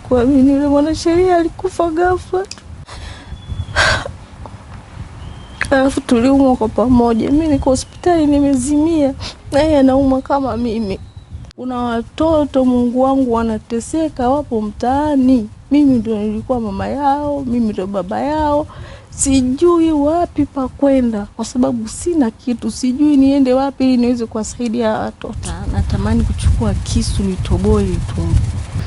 sikuamini yule mwanasheria alikufa ghafla. Alafu tuliumwa kwa pamoja. Mimi niko hospitali nimezimia, na yeye anaumwa kama mimi. Kuna watoto Mungu wangu wanateseka, wapo mtaani. Mimi ndio nilikuwa mama yao, mimi ndio baba yao. Sijui wapi pa kwenda kwa sababu sina kitu. Sijui niende wapi ili niweze kuwasaidia watoto. Natamani kuchukua kisu nitoboe tumbo.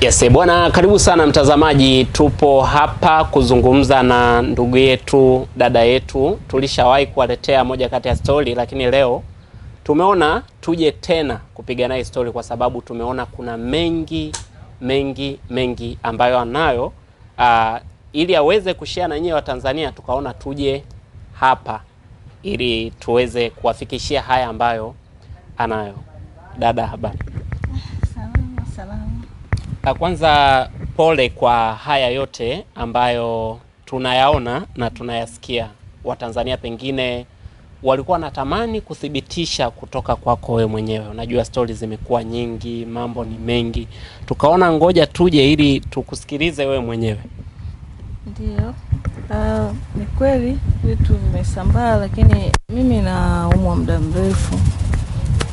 Yes, bwana, karibu sana mtazamaji. Tupo hapa kuzungumza na ndugu yetu, dada yetu. Tulishawahi kuwaletea moja kati ya story, lakini leo tumeona tuje tena kupiga naye story kwa sababu tumeona kuna mengi ambayo anayo ili aweze kushare na nyinyi wa Tanzania. Tukaona tuje hapa ili tuweze kuwafikishia haya ambayo anayo. Dada, habari? Salama. Kwanza pole kwa haya yote ambayo tunayaona na tunayasikia. Watanzania pengine walikuwa wanatamani kuthibitisha kutoka kwako wewe mwenyewe. Unajua stories zimekuwa nyingi, mambo ni mengi. Tukaona ngoja tuje ili tukusikilize wewe mwenyewe. Ndio. Ni kweli vitu vimesambaa, lakini mimi naumwa muda mrefu.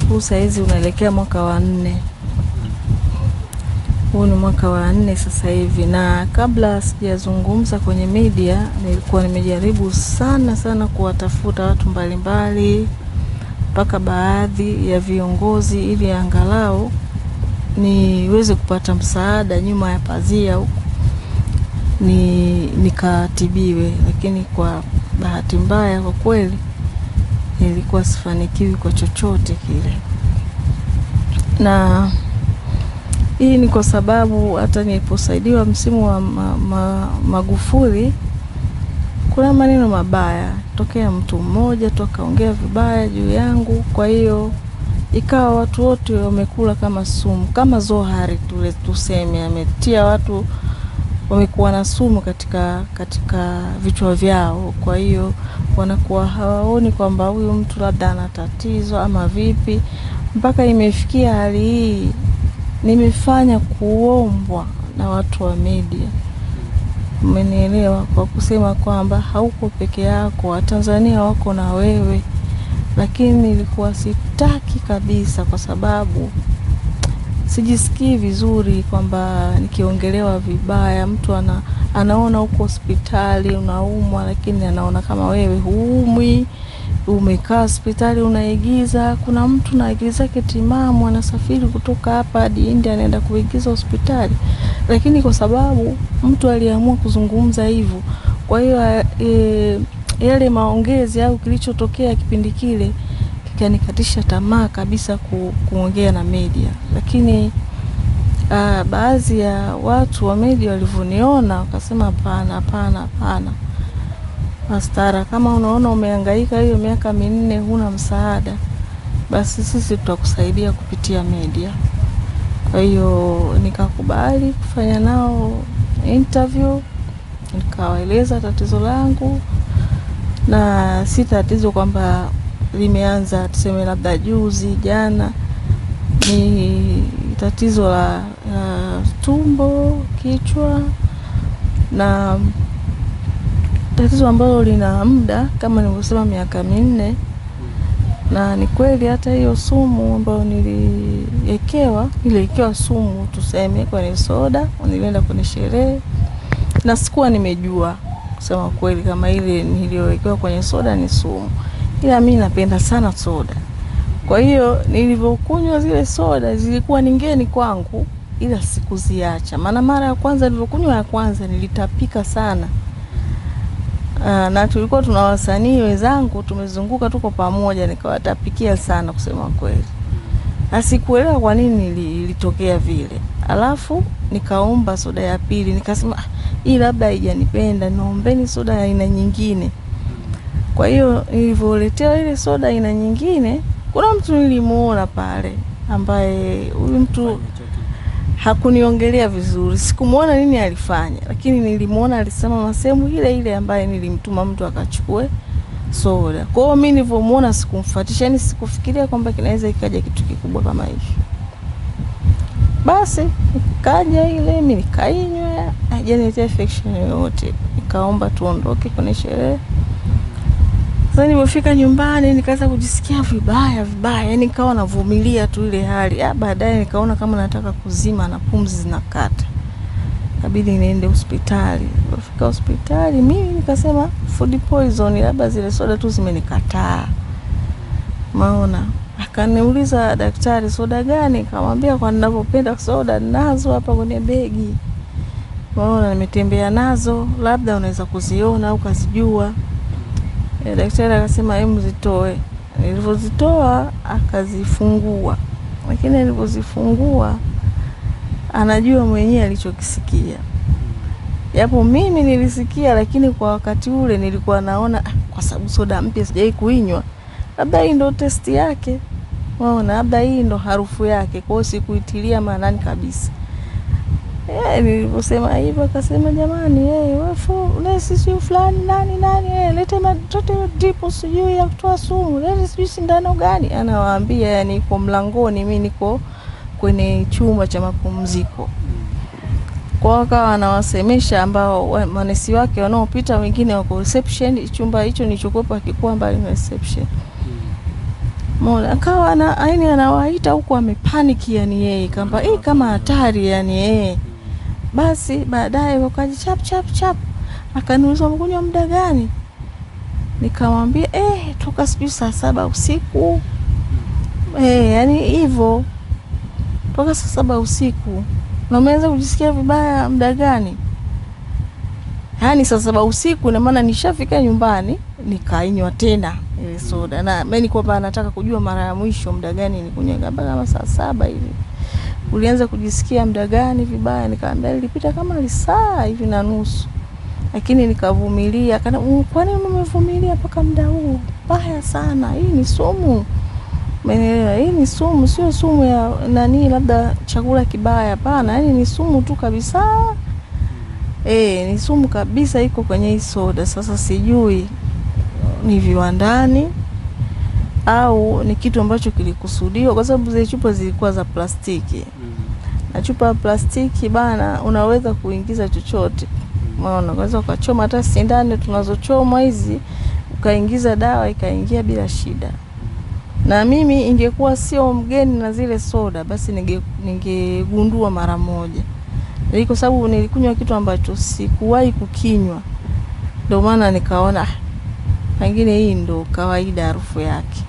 Huu saizi unaelekea mwaka wa 4. Huu ni mwaka wa 4 sasa hivi, na kabla sijazungumza kwenye media nilikuwa nimejaribu sana kuwatafuta watu mbalimbali, mpaka baadhi ya viongozi, ili angalau niweze kupata msaada nyuma ya pazia huko nikatibiwe. Lakini kwa bahati mbaya kwa kweli nilikuwa sifanikiwi kwa chochote kile. Na hii ni kwa sababu hata niliposaidiwa msimu wa Magufuli kuna maneno mabaya tokea mtu mmoja tu akaongea vibaya juu yangu. Kwa hiyo ikawa watu wote wamekula kama sumu, kama Zohari tuseme ametia watu, wamekuwa na sumu katika vichwa vyao. Kwa hiyo wanakuwa hawaoni kwamba huyu mtu labda ana tatizo ama vipi, mpaka imefikia hali hii. Nimefanya kuombwa na watu wa media, umenielewa, kwa kusema kwamba hauko peke yako, Watanzania wako na wewe. Lakini nilikuwa sitaki kabisa, kwa sababu sijisikii vizuri kwamba nikiongelewa vibaya. Mtu anaona uko hospitali unaumwa, lakini anaona kama wewe huumwi, umekaa hospitali unaigiza. Kuna mtu naigiza ketimamu anasafiri kutoka hapa hadi India anaenda kuigiza hospitali, lakini kwa sababu mtu aliamua kuzungumza hivyo, kwa hiyo yale maongezi au kilichotokea kipindi kile kikanikatisha tamaa kabisa kuongea na media. Lakini baadhi ya watu wa media walivyoniona wakasema hapana. Mastara, kama unaona umehangaika hiyo miaka 4 huna msaada, basi sisi tutakusaidia kupitia media. Kwa hiyo nikakubali kufanya nao interview, nikawaeleza tatizo langu, na si tatizo kwamba limeanza tuseme labda juzi jana. Ni tatizo la tumbo, kichwa, na tatizo ambalo lina muda kama nilivyosema miaka 4. Na ni kweli hata hiyo sumu ambayo niliwekewa sumu tuseme kwenye soda, nilienda kwenye sherehe na sikuwa nimejua kusema kweli kama ile niliyowekewa kwenye soda ni sumu, ila mimi napenda sana soda. Kwa hiyo nilivyokunywa zile soda zilikuwa ngeni kwangu, ila sikuziacha. Maana mara ya kwanza nilivyokunywa ya kwanza nilitapika sana. Na tulikuwa tuna wasanii wenzangu tumezunguka tuko pamoja, nikawatapikia sana kusema kweli. Na sikuelewa kwa nini ilitokea vile. Alafu nikaomba soda ya pili, nikasema hii labda haijanipenda, naombeni soda ya aina nyingine. Kwa hiyo nilivyoletewa ile soda aina nyingine, kuna mtu nilimuona pale ambaye huyu mtu hakuniongelea vizuri. Sikumuona nini alifanya, lakini nilimuona alisema masemu ile ambaye nilimtuma mtu akachukue soda. Kwa hiyo mimi nilipomuona sikumfuatisha, yani sikufikiria kwamba kinaweza ikaja kitu kikubwa kama hivi. Basi kaja ile mimi nikainywa, haijaniletea infection yoyote. Nikaomba tuondoke kwenye sherehe. Sasa nilipofika nyumbani nikaanza kujisikia vibaya, yani nikawa navumilia tu ile hali. Baadaye nikaona kama nataka kuzima na pumzi zinakata. Kabidi niende hospitali. Nilipofika hospitali mimi nikasema food poison, labda zile soda tu zimenikataa. Maona. Akaniuliza daktari, soda gani? Nikamwambia kwa ninapopenda soda nazo hapa kwenye begi. Maona nimetembea nazo, labda unaweza kuziona au kuzijua. Daktari akasema hebu zitoe. Nilipozitoa akazifungua. Lakini nilipozifungua anajua mwenyewe alichokisikia. Yapo mimi nilisikia, lakini kwa wakati ule nilikuwa naona kwa sababu soda mpya sijai kuinywa, labda hii ndo testi yake. Waona, labda hii ndo harufu yake. Kwa hiyo sikuitilia maanani kabisa. Niliposema hivyo akasema jamani, wafu sisi fulani nani lete matoto drip sijui ya kutoa sumu, lete sijui sindano gani. Anawaambia yani kwa mlangoni, mimi niko kwenye chumba cha mapumziko. Kwa wakawa anawasemesha ambao manesi wake wanaopita, wengine wako reception. Chumba hicho nilichokuwa kikuwa mbali na reception. Mola akawa anawaita huko amepanic, yani yeye kamba kama hatari, yani Basi baadaye wakaji chap. Akaniuliza mkunywa muda gani? Nikamwambia toka sijui saa 7 usiku. Yani hivyo. Toka saa 7 usiku. Na umeanza kujisikia vibaya muda gani? Yani saa 7 usiku, na maana nishafika nyumbani nikainywa tena ile soda. Na mimi kwamba nataka kujua mara ya mwisho muda gani nikunywa, kama saa 7 hivi. Ulianza kujisikia muda gani vibaya? Nikamwambia ilipita kama saa hivi na nusu. Lakini nikavumilia. Kwa nini umevumilia mpaka muda huu? Baya sana. Hii ni sumu. Umeelewa? Hii ni sumu, sio sumu ya nani labda chakula kibaya, hapana. Yani ni sumu tu kabisa. Ni sumu kabisa iko kwenye hii soda. Sasa sijui ni viwandani au ni kitu ambacho kilikusudiwa, kwa sababu zile chupa zilikuwa za plastiki. Na chupa ya plastiki bana, unaweza kuingiza chochote. Unaona, unaweza ukachoma hata sindano tunazochoma hizi, ukaingiza dawa ikaingia bila shida. Na mimi ingekuwa sio mgeni na zile soda, basi ningegundua mara moja. Kwa sababu nilikunywa kitu ambacho sikuwahi kukinywa. Ndio maana nikaona pengine hii ndo kawaida harufu yake.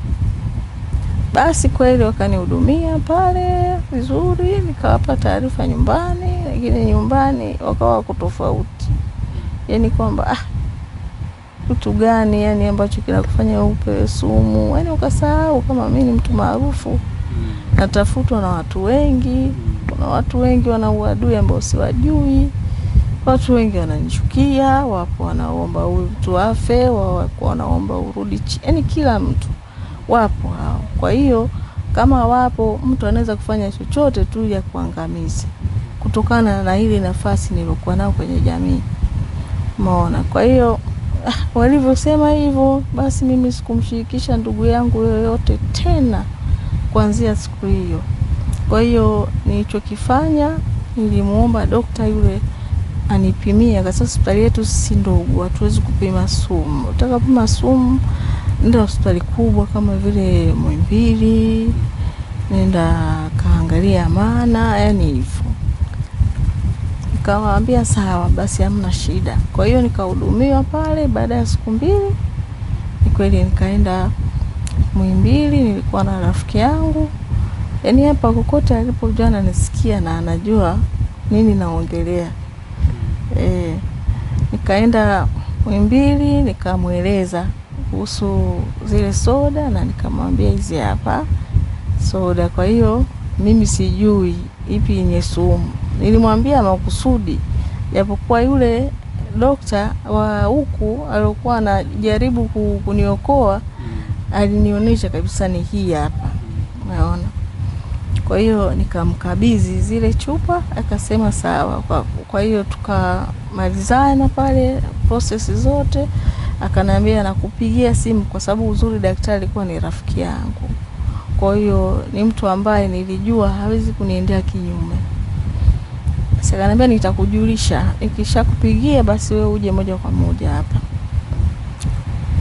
Basi kweli wakanihudumia pale vizuri, nikawapa taarifa nyumbani, lakini nyumbani wakawa kutofauti. Yani kwamba kitu gani yani ambacho kinakufanya upe sumu? Yani ukasahau kama mimi ni mtu maarufu. Natafutwa na watu wengi. Kuna watu wengi wana uadui ambao siwajui. Watu wengi wananichukia, wapo wanaomba mtu afe, wapo wanaomba urudi. Yani kila mtu wapo hao. Kwa hiyo kama wapo, mtu anaweza kufanya chochote tu ya kuangamiza kutokana na ile nafasi nilokuwa nayo kwenye jamii. Umeona? Kwa hiyo walivyosema hivyo, basi mimi sikumshirikisha ndugu yangu yoyote tena kuanzia siku hiyo. Kwa hiyo nilichokifanya, nilimuomba daktari yule anipimia, kwa sababu hospitali yetu si ndogo, hatuwezi kupima sumu. Utakapima sumu nenda hospitali kubwa kama vile Muhimbili, nenda kaangalia Amana, yani hivyo. Nikamwambia sawa, basi hamna shida. Kwa hiyo nikahudumiwa pale. Baada ya siku 2 ni kweli nikaenda Muhimbili. Nilikuwa na rafiki yangu, yani hapa kokote alipojana nisikia na anajua nini naongelea. Nikaenda Muhimbili, nikamueleza kuhusu zile soda na nikamwambia hizi hapa soda. Kwa hiyo mimi sijui ipi yenye sumu. Nilimwambia makusudi, japokuwa yule dokta wa huku alikuwa anajaribu kuniokoa, alinionyesha kabisa ni hii hapa. Unaona? Kwa hiyo nikamkabidhi zile chupa, akasema sawa. Kwa hiyo tukamalizana pale process zote. Akaniambia nakupigia simu, kwa sababu uzuri daktari alikuwa ni rafiki yangu. Kwa hiyo ni mtu ambaye nilijua hawezi kuniendea kinyume. Basi akaniambia nitakujulisha, nikishakupigia basi wewe uje moja kwa moja hapa.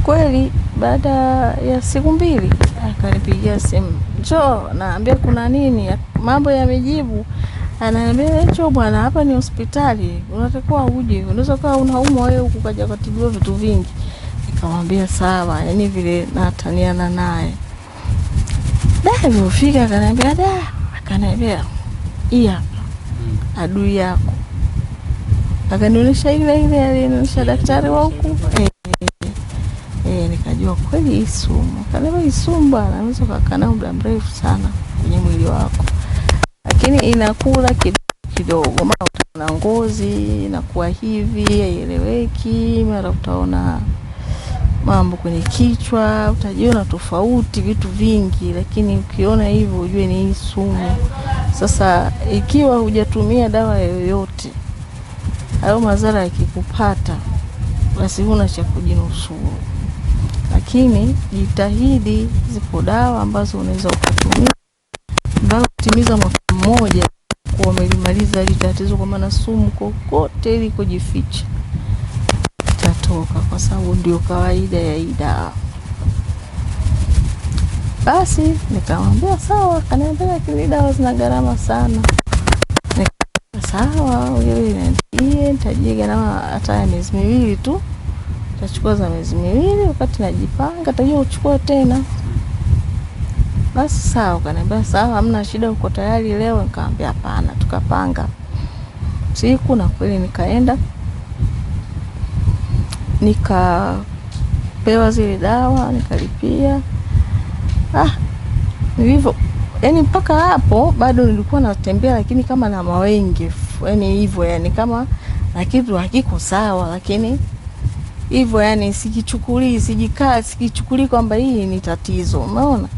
Kweli baada ya siku 2 akanipigia simu, njoo, naambia kuna nini, mambo yamejibu. Ananiambia njoo bwana, hapa ni hospitali, unatakiwa uje, unaweza kuwa unaumwa wewe huku kaja kutibiwa vitu vingi. Nikamwambia sawa, yani vile nataniana naye. Nilipofika akaniambia hii hapa adui yako. Akanionyesha ile alinionyesha daktari wa huku. Nikajua kweli hii sumu. Akaniambia hii sumu bwana, unaweza kukaa nayo muda mrefu sana kwenye mwili wako, lakini inakula kidogo, maana utaona ngozi inakuwa hivi haieleweki, mara utaona mambo kwenye kichwa, utajiona tofauti vitu vingi, lakini ukiona hivyo ujue ni hii sumu. Sasa ikiwa hujatumia dawa yoyote, hayo madhara yakikupata basi huna cha kujinusuru. Lakini jitahidi, zipo dawa ambazo unaweza kutumia mpaka kutimiza mwaka mmoja kwa umelimaliza hili tatizo, kwa maana sumu kokote ili kujificha itatoka, kwa sababu ndio kawaida ya hii dawa. Basi nikamwambia sawa. Akaniambia lakini dawa zina gharama sana. Sawa, wewe niambie, nitajiga na hata ya miezi 2 tu. Tutachukua za miezi 2, wakati najipanga tajua uchukua tena. Basi sawa, akaniambia sawa, hamna shida, uko tayari leo? Nikamwambia hapana. Tukapanga siku na kweli nikaenda. Nikapewa zile dawa, nikalipia. Nilivyo, yani mpaka hapo bado nilikuwa natembea lakini kama na mawenge, yani hivyo, yani kama na kitu hakiko sawa, lakini hivyo, yani sikichukuli kwamba hii ni tatizo, umeona.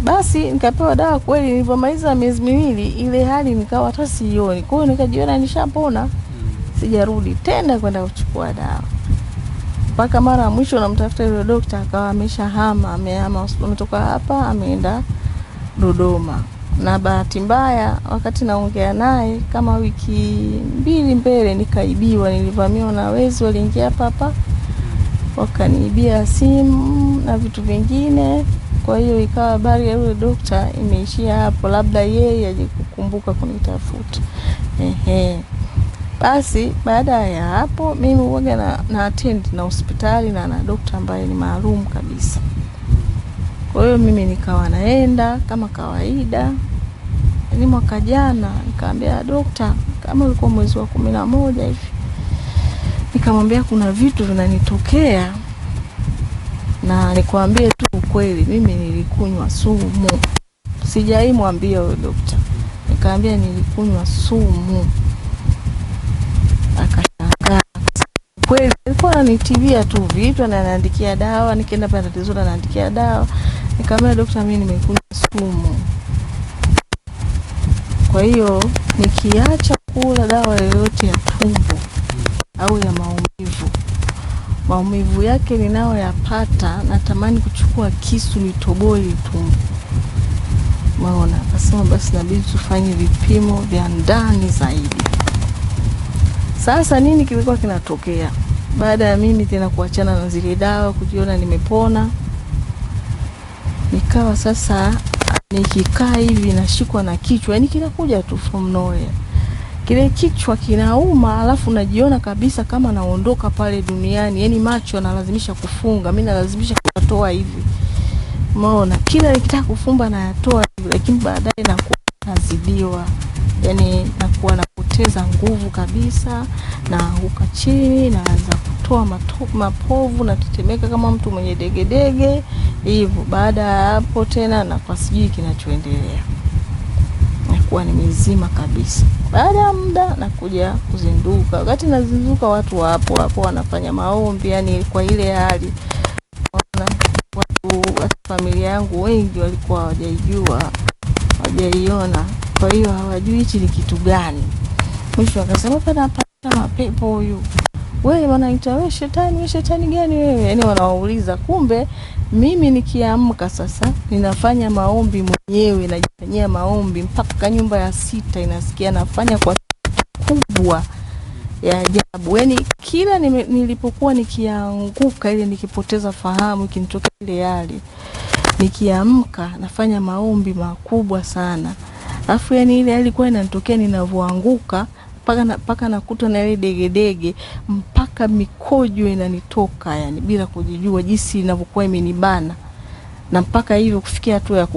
Basi nikapewa dawa kweli. Nilipomaliza miezi 2 ile hali nikawa hata sioni, kwa hiyo nikajiona nishapona. Sijarudi tena kwenda kuchukua dawa mpaka mara ya mwisho namtafuta yule daktari, akawa ameshahama, ametoka hapa ameenda Dodoma. Na bahati mbaya wakati naongea naye kama wiki 2 mbele nikaibiwa, nilivamiwa na wezi, waliingia hapa wakaniibia simu na vitu vingine. Kwa hiyo ikawa habari ya yule daktari imeishia hapo, labda yeye aje kukumbuka kunitafuta. Basi baada ya hapo mimi huaga na attend na hospitali na daktari ambaye ni maalum kabisa. Kwa hiyo mimi nikawa naenda kama kawaida. Ni mwaka jana nikamwambia daktari, kama ulikuwa mwezi wa 11 hivi, nikamwambia kuna vitu vinanitokea na nikwambie tu ukweli, mimi nilikunywa sumu. Sijaimwambia yule daktari, nikamwambia nilikunywa sumu. Akashangaa. Kweli alikuwa ananitibia tu vitu, ananiandikia dawa, nikienda pale tatizo ananiandikia dawa. Nikamwambia daktari, mimi nimekunywa sumu. Kwa hiyo nikiacha kula dawa yoyote ya tumbo au ya maumivu yake ninayoyapata, natamani kuchukua kisu nitoboe tumbo. Maona, akasema basi inabidi tufanye vipimo vya ndani zaidi. Sasa nini kilikuwa kinatokea? Baada ya mimi tena kuachana na zile dawa, kujiona nimepona, nikawa sasa nikikaa hivi nashikwa na kichwa, yani kinakuja tu from nowhere. Kile kichwa kinauma, alafu najiona kabisa kama naondoka pale duniani, yani macho nalazimisha kufunga, mimi nalazimisha kutoa hivi. Umeona, kila nikitaka kufumba na yatoa hivi, lakini baadaye nakuwa nazidiwa, yani nakuwa napoteza nguvu kabisa, na huka chini naanza kutoa mapovu na tetemeka kama mtu mwenye degedege hivyo. Baada ya hapo tena na kwa sijui kinachoendelea, nakuwa nimezima kabisa. Baada ya muda nakuja kuzinduka. Wakati nazinduka watu hapo wanafanya maombi, yani kwa ile hali watu familia yangu wengi walikuwa hawajaiona, kwa hiyo hawajui hichi ni kitu gani. Mwisho akasema pana mapepo huyu. Wewe wanaita wewe shetani gani wewe? Yani wanawauliza. Kumbe mimi nikiamka sasa ninafanya maombi mwenyewe, najifanyia maombi mpaka nyumba ya 6 inasikia nafanya kwa makubwa ya ajabu. Yani kila nilipokuwa nikianguka ile nikipoteza fahamu ikinitoka ile hali, nikiamka nafanya maombi makubwa sana. Alafu yani ile ilikuwa inanitokea ninavoanguka mpaka nakuta na ile degedege mpaka mikojo inanitoka yani bila kujijua jinsi inavyokuwa imenibana, na mpaka hivyo kufikia hatua ya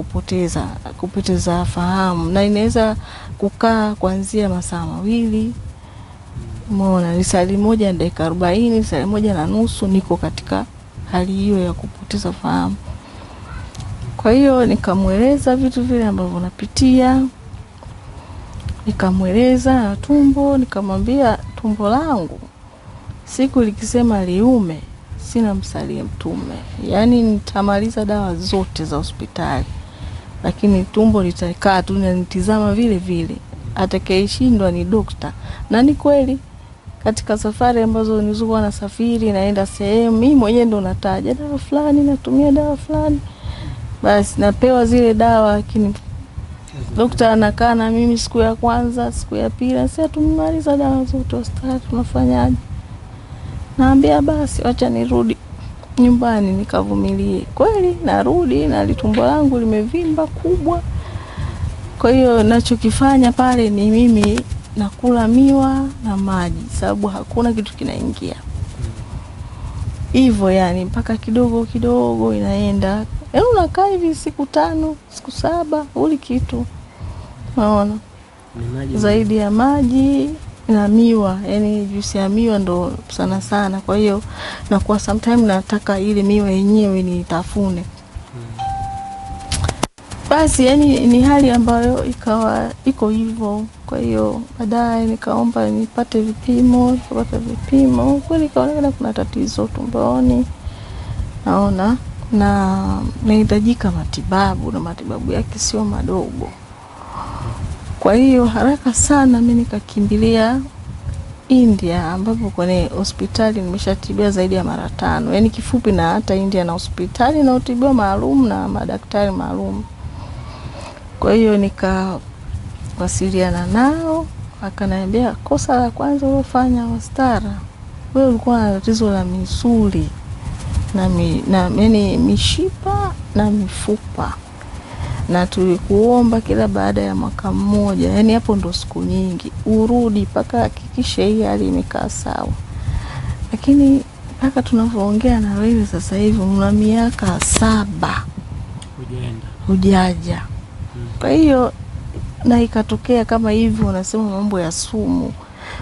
kupoteza fahamu, na inaweza kukaa kuanzia masaa 2. Umeona, ni saa 1 na dakika 40, saa 1 na nusu niko katika hali hiyo ya kupoteza fahamu. Kwa hiyo nikamweleza vitu vile ambavyo napitia, nikamweleza tumbo, nikamwambia tumbo langu siku likisema liume sina msalie Mtume, yani nitamaliza dawa zote za hospitali, lakini tumbo litakaa tu linanitizama vile vile, atakayeshindwa ni dokta. Na ni kweli katika safari ambazo nilizokuwa nasafiri naenda sehemu, mimi mwenyewe ndo nataja dawa fulani, natumia dawa fulani, basi napewa zile dawa, lakini dokta anakaa na mimi siku ya kwanza, siku ya pili, sasa tumemaliza dawa zote hospitali, tunafanyaje? Naambia basi acha nirudi nyumbani nikavumilie. Kweli narudi na litumbo langu limevimba kubwa. Kwa hiyo nachokifanya pale ni mimi nakula miwa na maji, sababu hakuna kitu kinaingia. Hivyo yani mpaka kidogo kidogo inaenda. Unakaa hivi siku 5, siku 7 uli kitu. Unaona? Zaidi ya maji na miwa, yani juisi ya miwa ndo sana sana. Kwa hiyo nakuwa sometimes nataka ile miwa yenyewe nitafune. Basi yani ni hali ambayo ikawa iko hivyo. Kwa hiyo baadaye nikaomba nipate vipimo, kweli kaonekana kuna tatizo tumboni. Naona na nahitajika matibabu, na matibabu yake sio madogo. Kwa hiyo haraka sana mimi nikakimbilia India, ambapo kwenye hospitali nimeshatibia zaidi ya mara 5. Yani kifupi, na hata India na hospitali na utibiwa maalum na madaktari maalum. Kwa hiyo nikawasiliana nao, akaniambia kosa la kwanza ulofanya Wastara, wewe ulikuwa na tatizo la misuli na yani mishipa na mifupa, na tulikuomba kila baada ya mwaka mmoja, yani hapo ndo siku nyingi, urudi paka hakikisha hii hali imekaa sawa. Lakini mpaka tunavyoongea na wewe sasa hivi una miaka 7 hujaja. Kwa hiyo na ikatokea kama hivi unasema mambo ya sumu,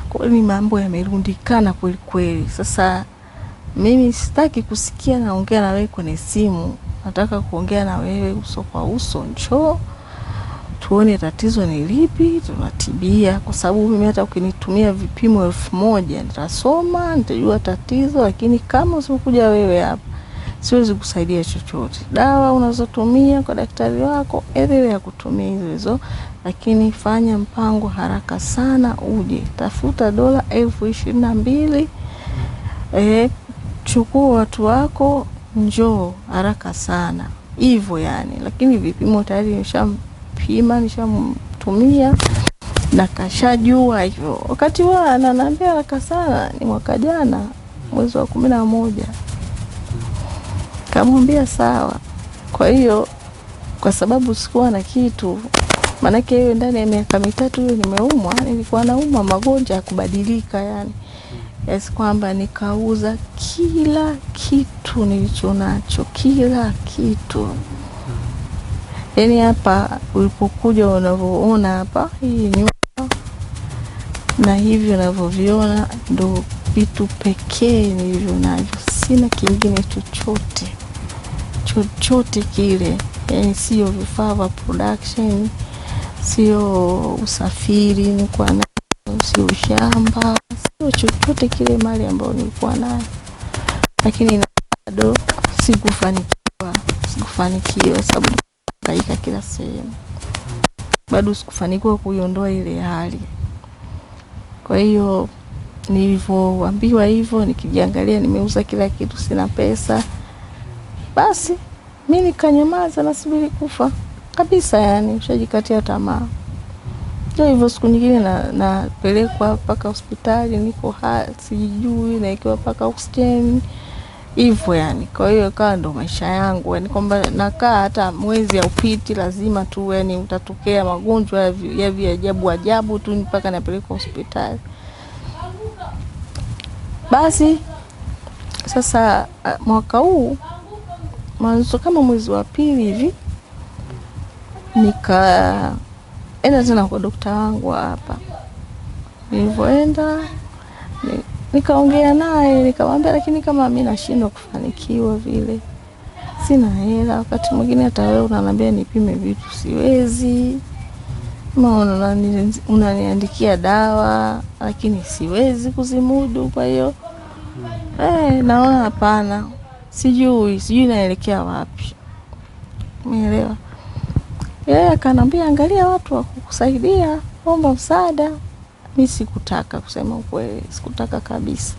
kwa hiyo mambo yamerundikana kweli kweli. Sasa mimi sitaki kusikia naongea na wewe kwenye simu, nataka kuongea na wewe uso kwa uso. Njoo tuone tatizo ni lipi, tunatibia. Kwa sababu mimi hata ukinitumia vipimo 1000 nitasoma, nitajua tatizo, lakini kama usikuja wewe hapa siwezi kusaidia chochote. Dawa unazotumia kwa daktari wako endelea ya kutumia hizo, lakini fanya mpango haraka sana uje. Tafuta dola 22,000, chukua watu wako, njoo haraka sana. Hivyo yani, lakini vipimo tayari nishampima, nishamtumia na kashajua hivyo. Wakati wao ananiambia haraka sana ni mwaka jana mwezi wa 11. Kamwambia sawa. Kwa hiyo kwa sababu sikuwa na kitu, manake hiyo ndani ya miaka 3 hiyo nimeumwa, nilikuwa naumwa magonjwa ya kubadilika yani. Yes, kwamba nikauza kila kitu nilichonacho, kila kitu. Yani hapa ulipokuja unavyoona hapa hii nyumba na hivyo unavyoviona ndo vitu pekee nilivyonavyo. Sina kingine chochote kile. Yani sio vifaa vya production, sio usafiri nilikuwa na, sio shamba, sio chochote kile mali ambayo nilikuwa nayo. Lakini bado sikufanikiwa sababu kaika kila sehemu. Bado sikufanikiwa kuiondoa ile hali. Kwa hiyo nilivyoambiwa hivyo, nikijiangalia nimeuza kila kitu, sina pesa, basi mimi nikanyamaza, nasubiri kufa kabisa. Yani ushajikatia tamaa. Ndio hivyo, siku nyingine napelekwa mpaka hospitali, niko sijui, naekewa mpaka oxygen hivyo yani. Kwa hiyo ikawa ndo maisha yangu yani, kwamba nakaa hata mwezi haupiti lazima tu yani utatokea magonjwa ya ajabu tu mpaka napelekwa hospitali. Basi sasa mwaka huu mwanzo kama mwezi wa pili hivi nikaenda tena kwa daktari wangu hapa. Nilipoenda nikaongea naye, nikamwambia lakini kama mimi nashindwa kufanikiwa vile, sina hela, wakati mwingine hata wewe unaniambia nipime vitu siwezi, maana unaniandikia dawa lakini siwezi kuzimudu. Kwa hiyo naona hapana, sijui naelekea wapi. Umeelewa? Yeye akanambia angalia watu wa kukusaidia, omba msaada. Mimi sikutaka, kusema ukweli sikutaka kabisa.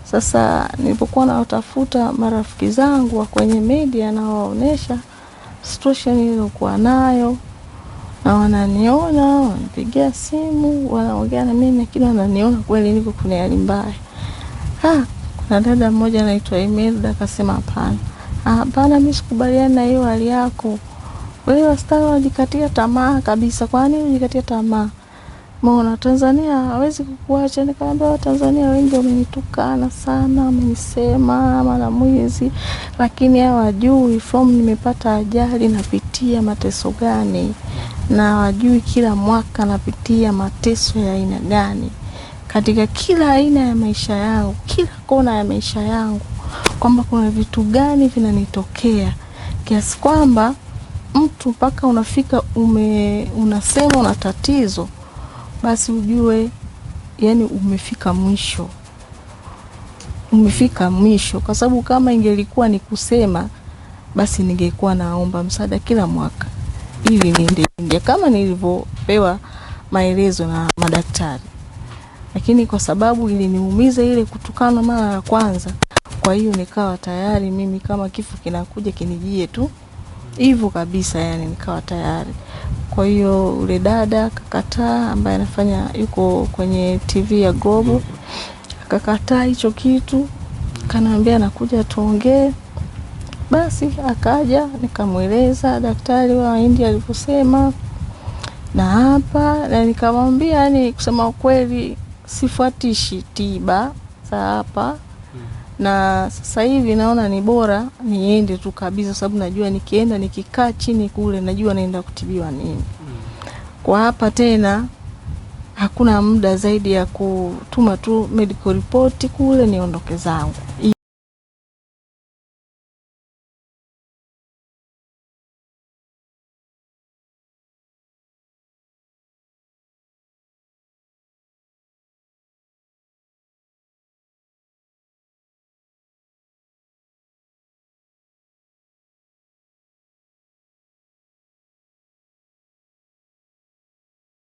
Sasa nilipokuwa natafuta marafiki zangu wa kwenye media na waonesha situation niliyokuwa nayo, na wananiona, wanipigia simu, wanaongea na mimi, lakini wananiona kweli niko kwenye hali mbaya. Kuna dada mmoja anaitwa Imelda akasema hapana, mimi sikubaliana na hiyo hali yako. Wewe wastari unajikatia tamaa kabisa. Kwa nini unajikatia tamaa? Mbona Tanzania hawezi kukuacha? Nikamwambia Watanzania wengi wamenitukana sana, wamenisema mara mwizi, lakini hawajui from nimepata ajali napitia mateso gani, na hawajui kila mwaka napitia mateso ya aina gani katika kila aina ya maisha yangu, kila kona ya maisha yangu, kwamba kuna vitu gani vinanitokea kiasi kwamba mtu mpaka unafika unasema una tatizo, basi ujue yani umefika mwisho. Kwa sababu kama ingelikuwa ni kusema, basi ningekuwa naomba msaada kila mwaka ili niende kama nilivyopewa maelezo na madaktari. Lakini kwa sababu iliniumiza ile kutukana mara ya kwanza, kwa hiyo nikawa tayari mimi kama kifo kinakuja kinijie tu hivyo kabisa, yani nikawa tayari. Kwa hiyo ule dada akakataa, ambaye anafanya yuko kwenye TV ya Global, akakataa hicho kitu, kanaambia nakuja tuongee. Basi akaja, nikamueleza daktari wa India alivyosema na hapa, na nikamwambia yani kusema ukweli sifuatishi tiba za hapa, na sasa hivi naona ni bora niende tu kabisa, sababu najua nikienda nikikaa chini kule najua naenda kutibiwa nini. Kwa hapa tena hakuna muda zaidi ya kutuma tu medical report kule niondoke zangu.